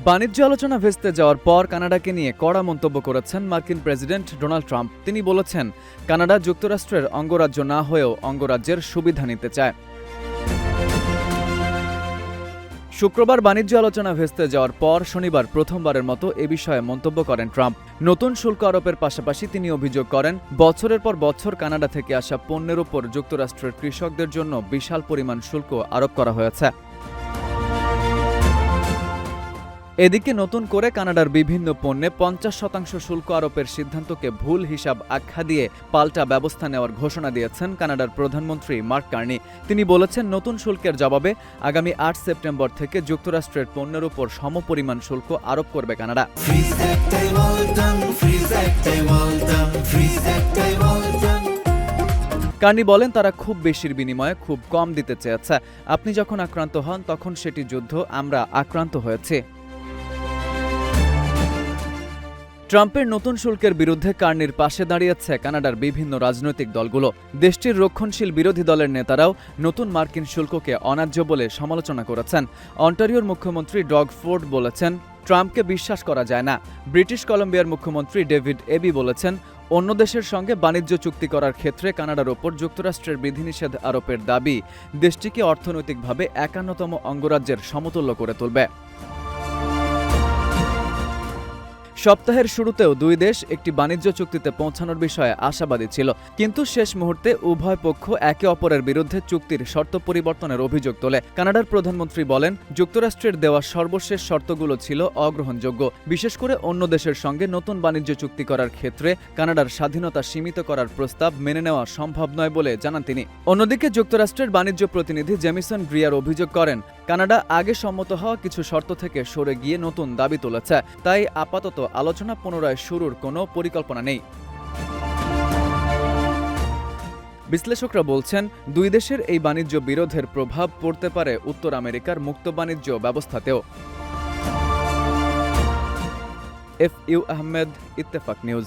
বাণিজ্য আলোচনা ভেস্তে যাওয়ার পর কানাডাকে নিয়ে কড়া মন্তব্য করেছেন মার্কিন প্রেসিডেন্ট ডোনাল্ড ট্রাম্প। তিনি বলেছেন, কানাডা যুক্তরাষ্ট্রের অঙ্গরাজ্য না হয়েও অঙ্গরাজ্যের সুবিধা নিতে চায়। শুক্রবার বাণিজ্য আলোচনা ভেস্তে যাওয়ার পর শনিবার প্রথমবারের মতো এ বিষয়ে মন্তব্য করেন ট্রাম্প। নতুন শুল্ক আরোপের পাশাপাশি তিনি অভিযোগ করেন, বছরের পর বছর কানাডা থেকে আসা পণ্যের ওপর যুক্তরাষ্ট্রের কৃষকদের জন্য বিশাল পরিমাণ শুল্ক আরোপ করা হয়েছে। এদিকে নতুন করে কানাডার বিভিন্ন পণ্যে 50% শুল্ক আরোপের সিদ্ধান্তকে ভুল হিসাব আখ্যা দিয়ে পাল্টা ব্যবস্থা নেওয়ার ঘোষণা দিয়েছেন কানাডার প্রধানমন্ত্রী মার্ক কার্নি। তিনি বলেছেন, নতুন শুল্কের জবাবে আগামী 8 সেপ্টেম্বর থেকে যুক্তরাষ্ট্রের পণ্যের উপর সমপরিমাণ শুল্ক আরোপ করবে কানাডা। কার্নি বলেন, তারা খুব বেশির বিনিময়ে খুব কম দিতে চেয়েছে। আপনি যখন আক্রান্ত হন তখন সেটি যুদ্ধ, আমরা আক্রান্ত হয়েছি। ট্রাম্পের নতুন শুল্কের বিরুদ্ধে কার্নির পাশে দাঁড়িয়েছে কানাডার বিভিন্ন রাজনৈতিক দলগুলো। দেশটির রক্ষণশীল বিরোধী দলের নেতারাও নতুন মার্কিন শুল্ককে অন্যায্য বলে সমালোচনা করেছেন। অন্টারিওর মুখ্যমন্ত্রী ডগ ফোর্ড বলেছেন, ট্রাম্পকে বিশ্বাস করা যায় না। ব্রিটিশ কলম্বিয়ার মুখ্যমন্ত্রী ডেভিড এবি বলেছেন, অন্য দেশের সঙ্গে বাণিজ্য চুক্তি করার ক্ষেত্রে কানাডার ওপর যুক্তরাষ্ট্রের বিধিনিষেধ আরোপের দাবি দেশটিকে অর্থনৈতিকভাবে 51তম অঙ্গরাজ্যের সমতুল্য করে তুলবে। সপ্তাহের শুরুতেও দুই দেশ একটি বাণিজ্য চুক্তিতে পৌঁছানোর বিষয়ে আশাবাদী ছিল, কিন্তু শেষ মুহূর্তে উভয় পক্ষ একে অপরের বিরুদ্ধে চুক্তির শর্ত পরিবর্তনের অভিযোগ তোলে। কানাডার প্রধানমন্ত্রী বলেন, যুক্তরাষ্ট্রের দেওয়া সর্বশেষ শর্তগুলো ছিল অগ্রহণযোগ্য। বিশেষ করে অন্য দেশের সঙ্গে নতুন বাণিজ্য চুক্তি করার ক্ষেত্রে কানাডার স্বাধীনতা সীমিত করার প্রস্তাব মেনে নেওয়া সম্ভব নয় বলে জানান তিনি। অন্যদিকে যুক্তরাষ্ট্রের বাণিজ্য প্রতিনিধি জেমিসন গ্রিয়ার অভিযোগ করেন, কানাডা আগে সম্মত হওয়া কিছু শর্ত থেকে সরে গিয়ে নতুন দাবি তুলেছে, তাই আপাতত আলোচনা পুনরায় শুরুর কোনো পরিকল্পনা নেই। বিশ্লেষকরা বলছেন, দুই দেশের এই বাণিজ্য বিরোধের প্রভাব পড়তে পারে উত্তর আমেরিকার মুক্ত বাণিজ্য ব্যবস্থাতেও। FU Ahmed, Ittefaq news.